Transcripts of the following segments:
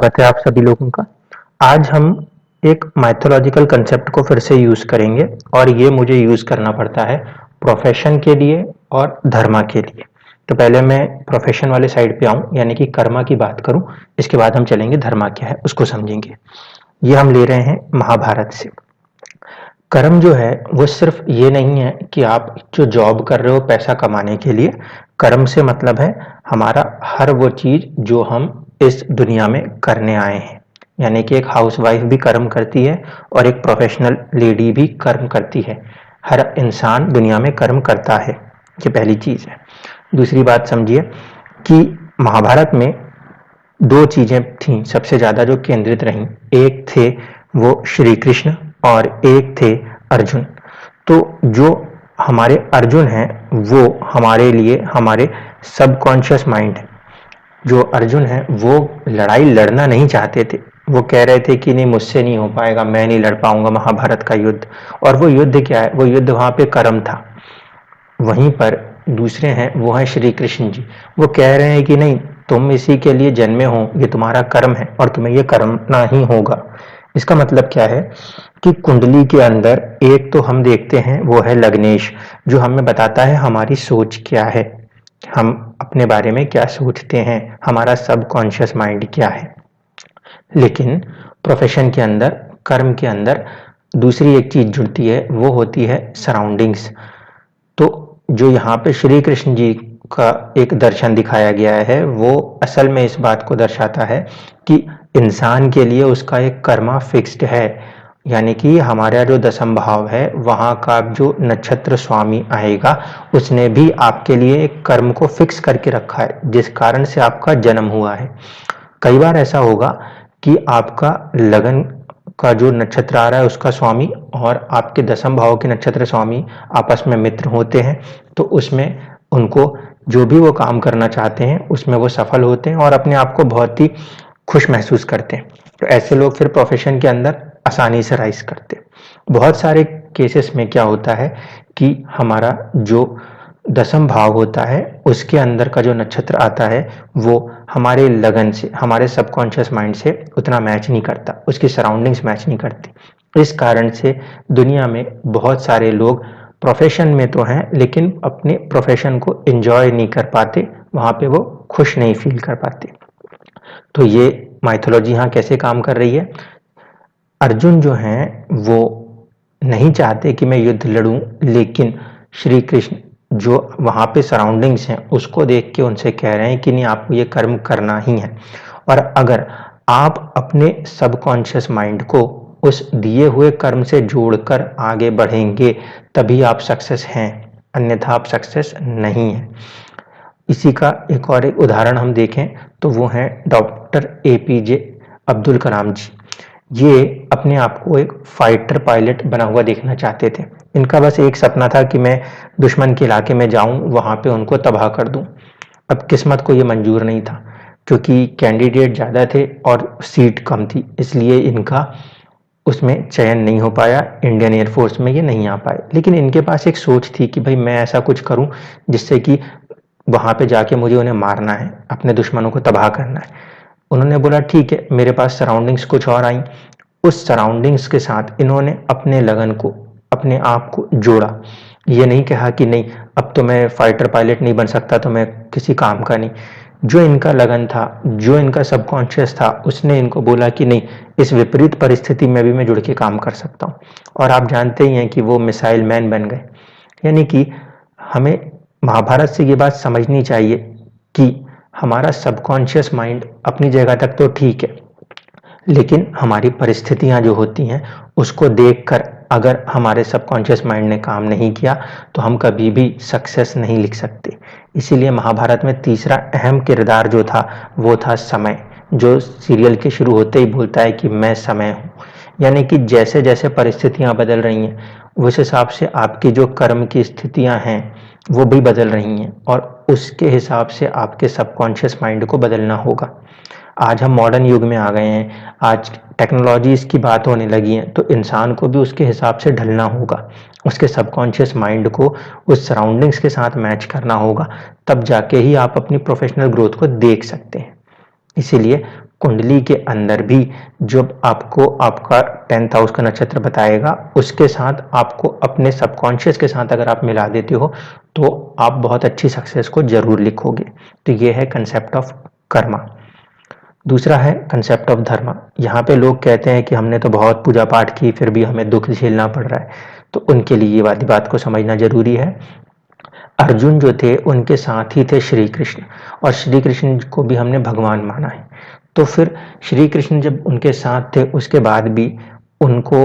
स्वागत है आप सभी लोगों का। आज हम एक माइथोलॉजिकल कंसेप्ट को फिर से यूज करेंगे और ये मुझे यूज करना पड़ता है प्रोफेशन के लिए और धर्मा के लिए। तो पहले मैं प्रोफेशन वाले साइड पे आऊं, यानी कि कर्मा की बात करूं। इसके बाद हम चलेंगे धर्मा क्या है उसको समझेंगे। ये हम ले रहे हैं महाभारत से। कर्म जो है वो सिर्फ ये नहीं है कि आप जो जॉब कर रहे हो पैसा कमाने के लिए। कर्म से मतलब है हमारा हर वो चीज जो हम इस दुनिया में करने आए हैं। यानी कि एक हाउसवाइफ भी कर्म करती है और एक प्रोफेशनल लेडी भी कर्म करती है। हर इंसान दुनिया में कर्म करता है, ये पहली चीज है। दूसरी बात समझिए कि महाभारत में दो चीजें थीं सबसे ज्यादा जो केंद्रित रहीं। एक थे वो श्री कृष्ण और एक थे अर्जुन। तो जो हमारे अर्जुन हैं वो हमारे लिए हमारे सबकॉन्शियस माइंड, जो अर्जुन है वो लड़ाई लड़ना नहीं चाहते थे। वो कह रहे थे कि नहीं, मुझसे नहीं हो पाएगा, मैं नहीं लड़ पाऊंगा महाभारत का युद्ध। और वो युद्ध क्या है, वो युद्ध वहां पे कर्म था। वहीं पर दूसरे हैं वो हैं श्री कृष्ण जी। वो कह रहे हैं कि नहीं, तुम इसी के लिए जन्मे हो, ये तुम्हारा कर्म है और तुम्हें ये करना ही होगा। इसका मतलब क्या है कि कुंडली के अंदर एक तो हम देखते हैं वो है लग्नेश, जो हमें बताता है हमारी सोच क्या है, हम अपने बारे में क्या सोचते हैं, हमारा सबकॉन्शियस माइंड क्या है। लेकिन प्रोफेशन के अंदर, कर्म के अंदर दूसरी एक चीज जुड़ती है, वो होती है सराउंडिंग्स। तो जो यहाँ पे श्री कृष्ण जी का एक दर्शन दिखाया गया है वो असल में इस बात को दर्शाता है कि इंसान के लिए उसका एक कर्मा फिक्स्ड है। यानी कि हमारा जो दसम भाव है वहाँ का जो नक्षत्र स्वामी आएगा उसने भी आपके लिए एक कर्म को फिक्स करके रखा है, जिस कारण से आपका जन्म हुआ है। कई बार ऐसा होगा कि आपका लगन का जो नक्षत्र आ रहा है उसका स्वामी और आपके दसम भाव के नक्षत्र स्वामी आपस में मित्र होते हैं, तो उसमें उनको जो भी वो काम करना चाहते हैं उसमें वो सफल होते हैं और अपने आप को बहुत ही खुश महसूस करते हैं। तो ऐसे लोग फिर प्रोफेशन के अंदर आसानी से राइज करते हैं। बहुत सारे केसेस में क्या होता है कि हमारा जो दसम भाव होता है उसके अंदर का जो नक्षत्र आता है वो हमारे लगन से, हमारे सबकॉन्शियस माइंड से उतना मैच नहीं करता, उसकी सराउंडिंग्स मैच नहीं करती। इस कारण से दुनिया में बहुत सारे लोग प्रोफेशन में तो हैं लेकिन अपने प्रोफेशन को एंजॉय नहीं कर पाते, वहां पे वो खुश नहीं फील कर पाते। तो ये माइथोलॉजी यहाँ कैसे काम कर रही है। अर्जुन जो हैं वो नहीं चाहते कि मैं युद्ध लड़ूं, लेकिन श्री कृष्ण जो वहां पे सराउंडिंग्स हैं उसको देख के उनसे कह रहे हैं कि नहीं, आपको ये कर्म करना ही है। और अगर आप अपने सबकॉन्शियस माइंड को उस दिए हुए कर्म से जोड़कर आगे बढ़ेंगे तभी आप सक्सेस हैं, अन्यथा आप सक्सेस नहीं है। इसी का एक और एक उदाहरण हम देखें तो वो है डॉक्टर एपीजे अब्दुल कलाम जी। ये अपने आप को एक फाइटर पायलट बना हुआ देखना चाहते थे। इनका बस एक सपना था कि मैं दुश्मन के इलाके में जाऊं, वहां पे उनको तबाह कर दूं। अब किस्मत को ये मंजूर नहीं था क्योंकि कैंडिडेट ज़्यादा थे और सीट कम थी, इसलिए इनका उसमें चयन नहीं हो पाया, इंडियन एयरफोर्स में ये नहीं आ पाए। लेकिन इनके पास एक सोच थी कि भाई मैं ऐसा कुछ करूं जिससे कि वहां पे जाके मुझे उन्हें मारना है, अपने दुश्मनों को तबाह करना है। उन्होंने बोला ठीक है, मेरे पास सराउंडिंग्स कुछ और आई। उस सराउंडिंग्स के साथ इन्होंने अपने लगन को, अपने आप को जोड़ा। ये नहीं कहा कि नहीं अब तो मैं फाइटर पायलट नहीं बन सकता तो मैं किसी काम का नहीं। जो इनका लगन था, जो इनका सबकॉन्शियस था, उसने इनको बोला कि नहीं, इस विपरीत परिस्थिति में भी मैं जुड़ के काम कर सकता हूँ। और आप जानते ही हैं कि वो मिसाइल मैन बन गए। यानी कि हमें महाभारत से ये बात समझनी चाहिए कि हमारा सबकॉन्शियस माइंड अपनी जगह तक तो ठीक है, लेकिन हमारी परिस्थितियां जो होती हैं उसको देखकर अगर हमारे सबकॉन्शियस माइंड ने काम नहीं किया तो हम कभी भी सक्सेस नहीं लिख सकते। इसीलिए महाभारत में तीसरा अहम किरदार जो था वो था समय, जो सीरियल के शुरू होते ही बोलता है कि मैं समय हूँ। यानी कि जैसे जैसे परिस्थितियां बदल रही हैं उस हिसाब से आपकी जो कर्म की स्थितियां हैं वो भी बदल रही हैं और उसके हिसाब से आपके सबकॉन्शियस माइंड को बदलना होगा। आज हम मॉडर्न युग में आ गए हैं, आज टेक्नोलॉजीज की बात होने लगी है, तो इंसान को भी उसके हिसाब से ढलना होगा, उसके सबकॉन्शियस माइंड को उस सराउंडिंग्स के साथ मैच करना होगा, तब जाके ही आप अपनी प्रोफेशनल ग्रोथ को देख सकते हैं। इसीलिए कुंडली के अंदर भी जब आपको आपका 10th हाउस का नक्षत्र बताएगा, उसके साथ आपको अपने सबकॉन्शियस के साथ अगर आप मिला देते हो तो आप बहुत अच्छी सक्सेस को जरूर लिखोगे। तो ये है कंसेप्ट ऑफ कर्मा। दूसरा है कंसेप्ट ऑफ धर्मा। यहाँ पे लोग कहते हैं कि हमने तो बहुत पूजा पाठ की फिर भी हमें दुख झेलना पड़ रहा है, तो उनके लिए ये वाली बात को समझना जरूरी है। अर्जुन जो थे उनके साथ ही थे श्री कृष्ण, और श्री कृष्ण को भी हमने भगवान माना है। तो फिर श्री कृष्ण जब उनके साथ थे उसके बाद भी उनको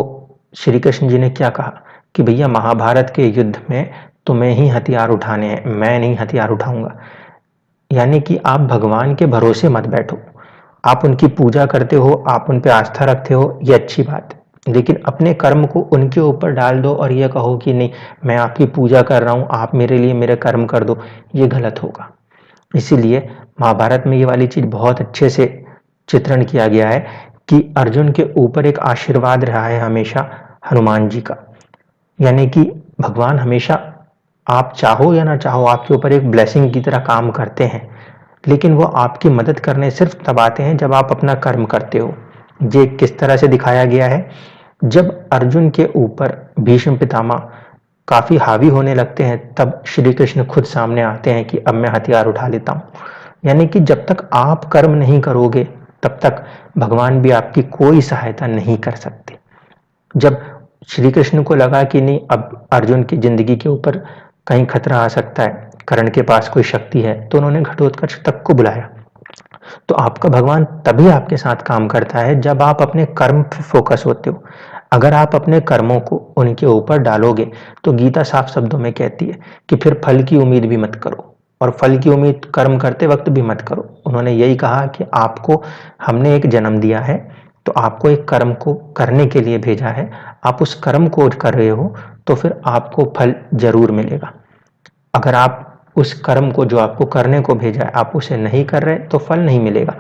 श्री कृष्ण जी ने क्या कहा कि भैया महाभारत के युद्ध में तुम्हें ही हथियार उठाने हैं, मैं नहीं हथियार उठाऊंगा। यानी कि आप भगवान के भरोसे मत बैठो। आप उनकी पूजा करते हो, आप उन पे आस्था रखते हो, ये अच्छी बात है, लेकिन अपने कर्म को उनके ऊपर डाल दो और ये कहो कि नहीं मैं आपकी पूजा कर रहा हूँ, आप मेरे लिए मेरे कर्म कर दो, ये गलत होगा। इसीलिए महाभारत में ये वाली चीज बहुत अच्छे से चित्रण किया गया है कि अर्जुन के ऊपर एक आशीर्वाद रहा है हमेशा हनुमान जी का। यानी कि भगवान हमेशा आप चाहो या ना चाहो आपके ऊपर एक ब्लेसिंग की तरह काम करते हैं, लेकिन वो आपकी मदद करने सिर्फ तब आते हैं जब आप अपना कर्म करते हो। ये किस तरह से दिखाया गया है, जब अर्जुन के ऊपर भीष्म पितामह काफी हावी होने लगते हैं तब श्री कृष्ण खुद सामने आते हैं कि अब मैं हथियार उठा लेता हूं। यानी कि जब तक आप कर्म नहीं करोगे तब तक भगवान भी आपकी कोई सहायता नहीं कर सकते। जब श्री कृष्ण को लगा कि नहीं अब अर्जुन की जिंदगी के ऊपर कहीं खतरा आ सकता है, कर्ण के पास कोई शक्ति है, तो उन्होंने घटोत्कच तक को बुलाया। तो आपका भगवान तभी आपके साथ काम करता है जब आप अपने कर्म पे फोकस होते हो। अगर आप अपने कर्मों को उनके ऊपर डालोगे तो गीता साफ शब्दों में कहती है कि फिर फल की उम्मीद भी मत करो, और फल की उम्मीद कर्म करते वक्त भी मत करो। उन्होंने यही कहा कि आपको हमने एक जन्म दिया है तो आपको एक कर्म को करने के लिए भेजा है, आप उस कर्म को कर रहे हो तो फिर आपको फल जरूर मिलेगा। अगर आप उस कर्म को जो आपको करने को भेजा है आप उसे नहीं कर रहे तो फल नहीं मिलेगा।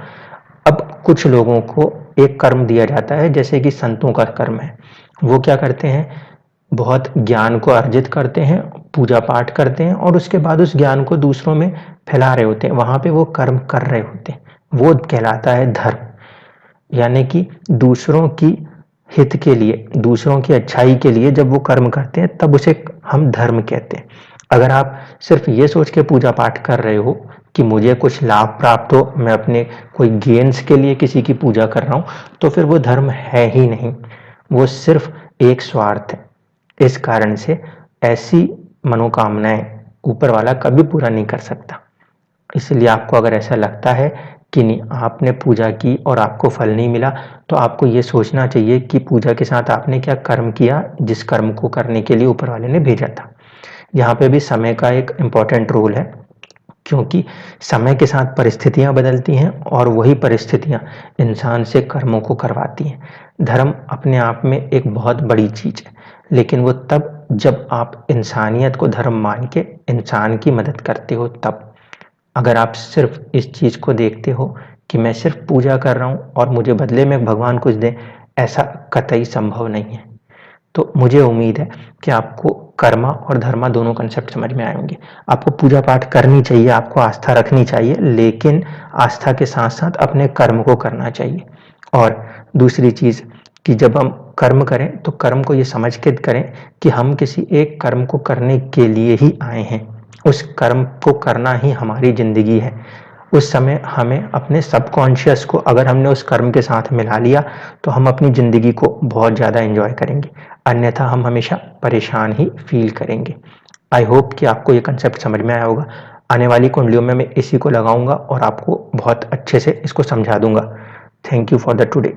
अब कुछ लोगों को एक कर्म दिया जाता है जैसे कि संतों का कर्म है, वो क्या करते हैं, बहुत ज्ञान को अर्जित करते हैं, पूजा पाठ करते हैं और उसके बाद उस ज्ञान को दूसरों में फैला रहे होते हैं, वहां पे वो कर्म कर रहे होते हैं, वो कहलाता है धर्म। यानी कि दूसरों की हित के लिए, दूसरों की अच्छाई के लिए जब वो कर्म करते हैं तब उसे हम धर्म कहते हैं। अगर आप सिर्फ ये सोच के पूजा पाठ कर रहे हो कि मुझे कुछ लाभ प्राप्त हो, मैं अपने कोई गेन्स के लिए किसी की पूजा कर रहा हूं, तो फिर वो धर्म है ही नहीं, वो सिर्फ एक स्वार्थ है। इस कारण से ऐसी मनोकामनाएं ऊपर वाला कभी पूरा नहीं कर सकता। इसलिए आपको अगर ऐसा लगता है कि नहीं आपने पूजा की और आपको फल नहीं मिला, तो आपको ये सोचना चाहिए कि पूजा के साथ आपने क्या कर्म किया जिस कर्म को करने के लिए ऊपर वाले ने भेजा था। यहाँ पे भी समय का एक इम्पॉर्टेंट रोल है, क्योंकि समय के साथ परिस्थितियां बदलती हैं और वही परिस्थितियां इंसान से कर्मों को करवाती हैं। धर्म अपने आप में एक बहुत बड़ी चीज है, लेकिन वो तब जब आप इंसानियत को धर्म मान के इंसान की मदद करते हो तब। अगर आप सिर्फ इस चीज को देखते हो कि मैं सिर्फ पूजा कर रहा हूं और मुझे बदले में भगवान कुछ दे, ऐसा कतई संभव नहीं है। तो मुझे उम्मीद है कि आपको कर्मा और धर्मा दोनों कंसेप्ट समझ में आएंगे। आपको पूजा पाठ करनी चाहिए, आपको आस्था रखनी चाहिए, लेकिन आस्था के साथ साथ अपने कर्म को करना चाहिए। और दूसरी चीज कि जब हम कर्म करें तो कर्म को ये समझ के करें कि हम किसी एक कर्म को करने के लिए ही आए हैं, उस कर्म को करना ही हमारी जिंदगी है। उस समय हमें अपने सबकॉन्शियस को अगर हमने उस कर्म के साथ मिला लिया तो हम अपनी जिंदगी को बहुत ज़्यादा एंजॉय करेंगे, अन्यथा हम हमेशा परेशान ही फील करेंगे। आई होप कि आपको ये कंसेप्ट समझ में आया होगा। आने वाली कुंडलियों में मैं इसी को लगाऊंगा और आपको बहुत अच्छे से इसको समझा दूंगा। Thank you for the today.